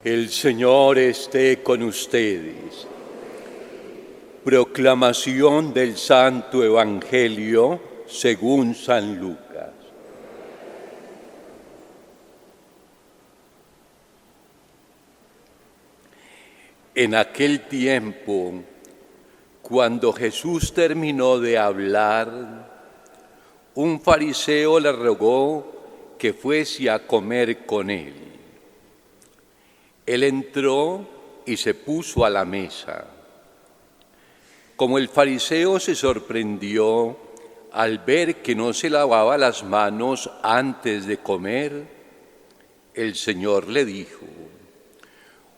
El Señor esté con ustedes. Proclamación del Santo Evangelio según San Lucas. En aquel tiempo, cuando Jesús terminó de hablar, un fariseo le rogó que fuese a comer con él. Él entró y se puso a la mesa. Como el fariseo se sorprendió al ver que no se lavaba las manos antes de comer, el Señor le dijo: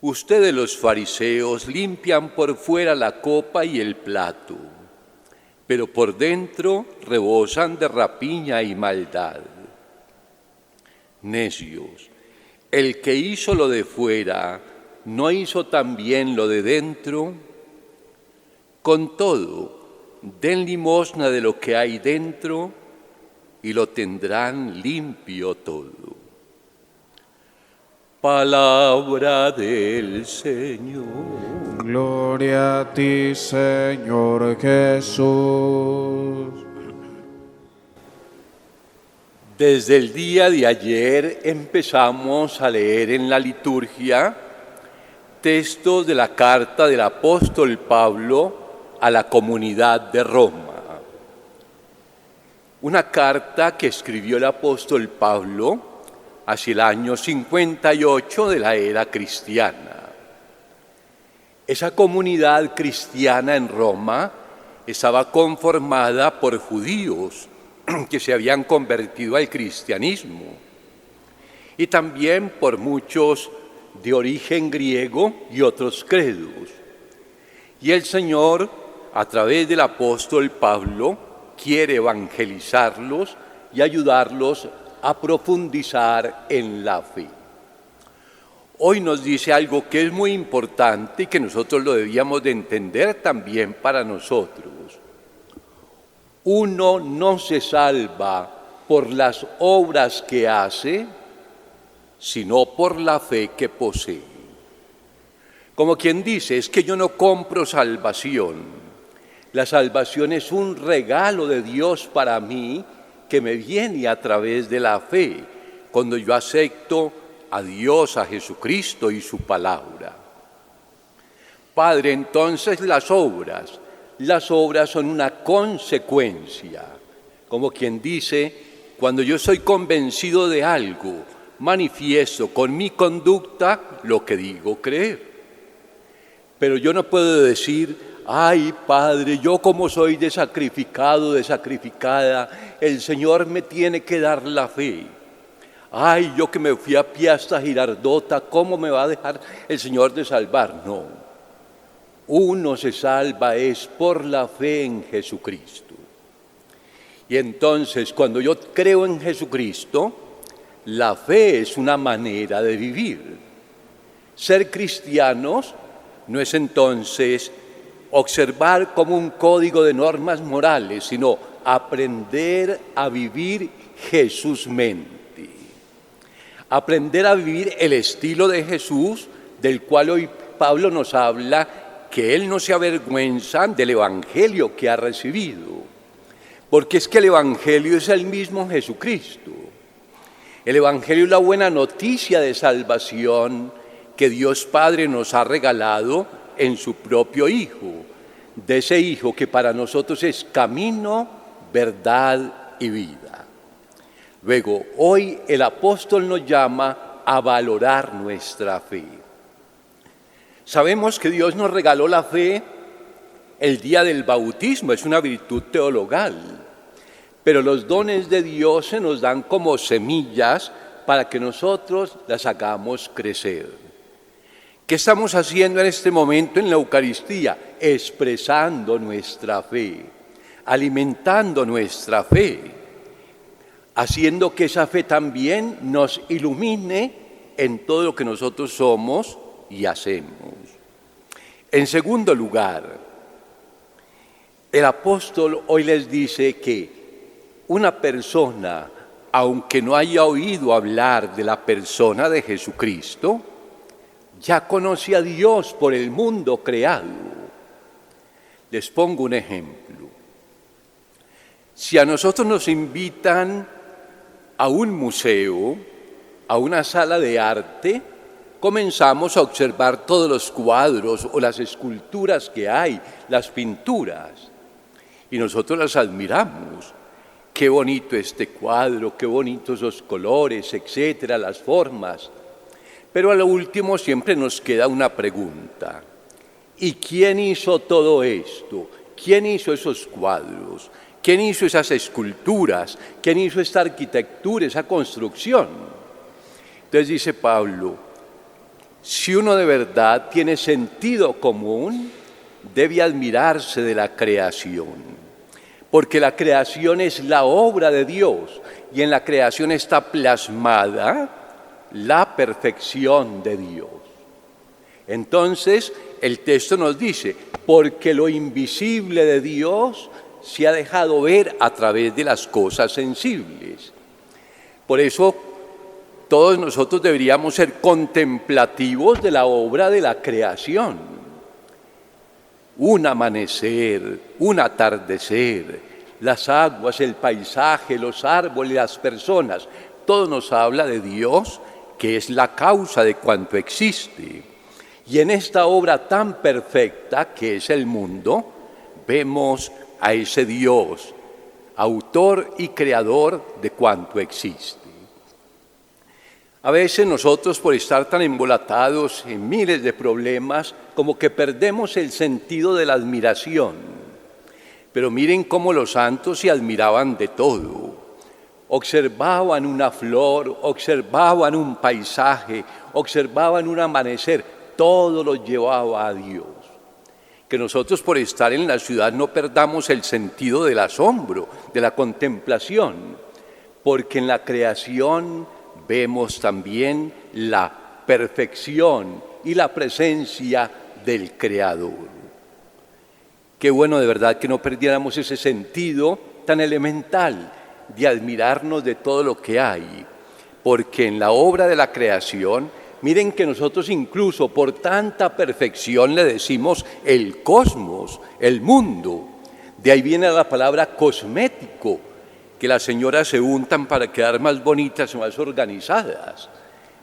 ustedes los fariseos limpian por fuera la copa y el plato, pero por dentro rebosan de rapiña y maldad. Necios, el que hizo lo de fuera, ¿no hizo también lo de dentro? Con todo, den limosna de lo que hay dentro y lo tendrán limpio todo. Palabra del Señor. Gloria a ti, Señor Jesús. Desde el día de ayer empezamos a leer en la liturgia textos de la carta del apóstol Pablo a la comunidad de Roma. Una carta que escribió el apóstol Pablo hacia el año 58 de la era cristiana. Esa comunidad cristiana en Roma estaba conformada por judíos que se habían convertido al cristianismo y también por muchos de origen griego y otros credos. Y el Señor, a través del apóstol Pablo, quiere evangelizarlos y ayudarlos a profundizar en la fe. Hoy nos dice algo que es muy importante y que nosotros lo debíamos de entender también para nosotros. Uno no se salva por las obras que hace, sino por la fe que posee. Como quien dice, es que yo no compro salvación. La salvación es un regalo de Dios para mí que me viene a través de la fe, cuando yo acepto a Dios, a Jesucristo y su palabra. Padre, entonces las obras son una consecuencia. Como quien dice, cuando yo soy convencido de algo, manifiesto con mi conducta lo que digo creer. Pero yo no puedo decir: ay, Padre, yo como soy de sacrificado, de sacrificada, el Señor me tiene que dar la fe. Ay, yo que me fui a pie hasta Girardota, ¿cómo me va a dejar el Señor de salvar? No. Uno se salva es por la fe en Jesucristo. Y entonces, cuando yo creo en Jesucristo, la fe es una manera de vivir. Ser cristianos no es entonces observar como un código de normas morales, sino aprender a vivir Jesúsmente. Aprender a vivir el estilo de Jesús, del cual hoy Pablo nos habla, que él no se avergüenza del evangelio que ha recibido. Porque es que el evangelio es el mismo Jesucristo. El evangelio es la buena noticia de salvación que Dios Padre nos ha regalado en su propio Hijo, de ese Hijo que para nosotros es camino, verdad y vida. Luego, hoy el apóstol nos llama a valorar nuestra fe. Sabemos que Dios nos regaló la fe el día del bautismo, es una virtud teologal, pero los dones de Dios se nos dan como semillas para que nosotros las hagamos crecer. ¿Qué estamos haciendo en este momento en la Eucaristía? Expresando nuestra fe, alimentando nuestra fe, haciendo que esa fe también nos ilumine en todo lo que nosotros somos y hacemos. En segundo lugar, el apóstol hoy les dice que una persona, aunque no haya oído hablar de la persona de Jesucristo, ya conoce a Dios por el mundo creado. Les pongo un ejemplo. Si a nosotros nos invitan a un museo, a una sala de arte, comenzamos a observar todos los cuadros o las esculturas que hay, las pinturas, y nosotros las admiramos. Qué bonito este cuadro, qué bonitos los colores, etcétera, las formas. Pero a lo último siempre nos queda una pregunta. ¿Y quién hizo todo esto? ¿Quién hizo esos cuadros? ¿Quién hizo esas esculturas? ¿Quién hizo esta arquitectura, esa construcción? Entonces dice Pablo, si uno de verdad tiene sentido común, debe admirarse de la creación. Porque la creación es la obra de Dios y en la creación está plasmada la perfección de Dios. Entonces, el texto nos dice, porque lo invisible de Dios se ha dejado ver a través de las cosas sensibles. Por eso, todos nosotros deberíamos ser contemplativos de la obra de la creación. Un amanecer, un atardecer, las aguas, el paisaje, los árboles, las personas, todo nos habla de Dios, que es la causa de cuanto existe. Y en esta obra tan perfecta que es el mundo, vemos a ese Dios, autor y creador de cuanto existe. A veces nosotros, por estar tan embolatados en miles de problemas, como que perdemos el sentido de la admiración. Pero miren cómo los santos se admiraban de todo. Observaban una flor, observaban un paisaje, observaban un amanecer, todo lo llevaba a Dios. Que nosotros, por estar en la ciudad, no perdamos el sentido del asombro, de la contemplación, porque en la creación vemos también la perfección y la presencia del Creador. Qué bueno de verdad que no perdiéramos ese sentido tan elemental de admirarnos de todo lo que hay, porque en la obra de la creación, miren que nosotros incluso por tanta perfección le decimos el cosmos, el mundo. De ahí viene la palabra cosmético, que las señoras se untan para quedar más bonitas y más organizadas.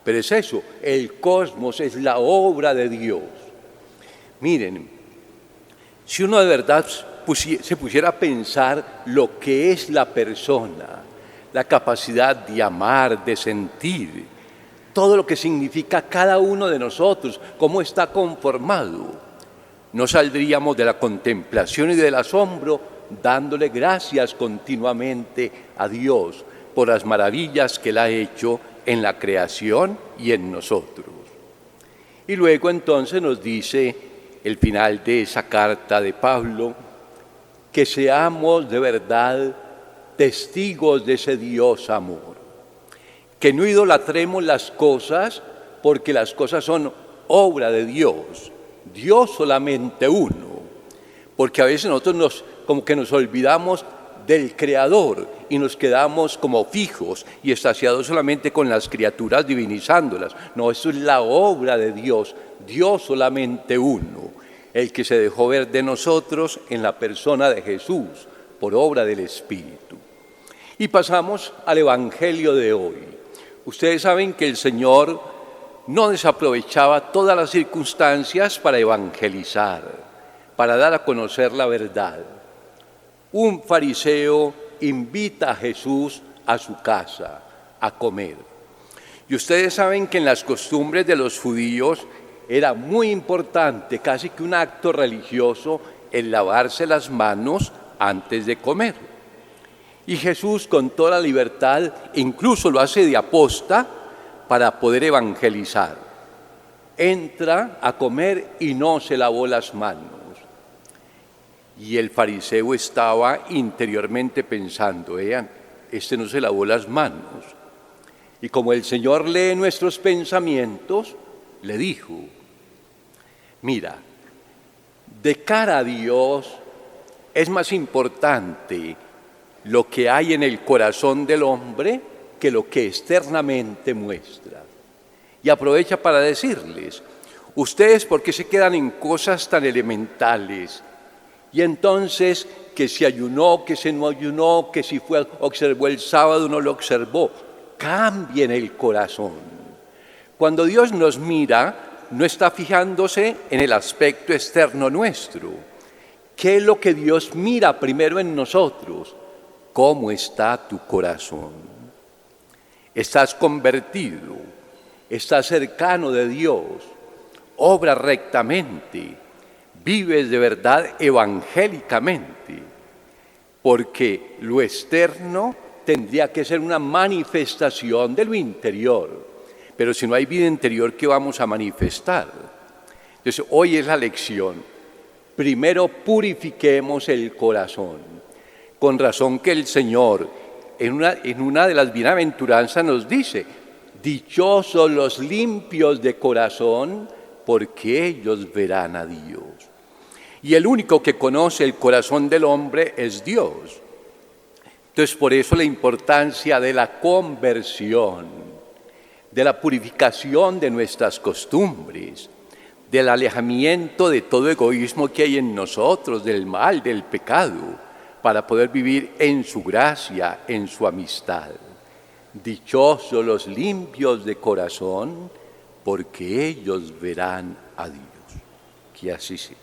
Pero es eso, el cosmos es la obra de Dios. Miren, si uno de verdad se pusiera a pensar lo que es la persona, la capacidad de amar, de sentir, todo lo que significa cada uno de nosotros, cómo está conformado, no saldríamos de la contemplación y del asombro dándole gracias continuamente a Dios por las maravillas que Él ha hecho en la creación y en nosotros. Y luego entonces nos dice el final de esa carta de Pablo, que seamos de verdad testigos de ese Dios amor, que no idolatremos las cosas porque las cosas son obra de Dios, Dios solamente uno, porque a veces nosotros como que nos olvidamos del Creador y nos quedamos como fijos y extasiados solamente con las criaturas divinizándolas. No, eso es la obra de Dios, Dios solamente uno, el que se dejó ver de nosotros en la persona de Jesús, por obra del Espíritu. Y pasamos al Evangelio de hoy. Ustedes saben que el Señor no desaprovechaba todas las circunstancias para evangelizar, para dar a conocer la verdad. Un fariseo invita a Jesús a su casa a comer. Y ustedes saben que en las costumbres de los judíos era muy importante, casi que un acto religioso, el lavarse las manos antes de comer. Y Jesús, con toda la libertad, incluso lo hace de aposta para poder evangelizar. Entra a comer y no se lavó las manos. Y el fariseo estaba interiormente pensando, este no se lavó las manos. Y como el Señor lee nuestros pensamientos, le dijo, mira, de cara a Dios es más importante lo que hay en el corazón del hombre que lo que externamente muestra. Y aprovecha para decirles, Ustedes, ¿por qué se quedan en cosas tan elementales? Y entonces, que si ayunó, que si no ayunó, que si observó el sábado, no lo observó. Cambien el corazón. Cuando Dios nos mira, no está fijándose en el aspecto externo nuestro. ¿Qué es lo que Dios mira primero en nosotros? ¿Cómo está tu corazón? ¿Estás convertido? ¿Estás cercano de Dios? ¿Obras rectamente? ¿Vives de verdad evangélicamente? Porque lo externo tendría que ser una manifestación de lo interior. Pero si no hay vida interior, ¿qué vamos a manifestar? Entonces, hoy es la lección. Primero purifiquemos el corazón. Con razón que el Señor, en una de las bienaventuranzas nos dice, dichosos los limpios de corazón, porque ellos verán a Dios. Y el único que conoce el corazón del hombre es Dios. Entonces, por eso la importancia de la conversión, de la purificación de nuestras costumbres, del alejamiento de todo egoísmo que hay en nosotros, del mal, del pecado, para poder vivir en su gracia, en su amistad. Dichosos los limpios de corazón, porque ellos verán a Dios. Que así sea.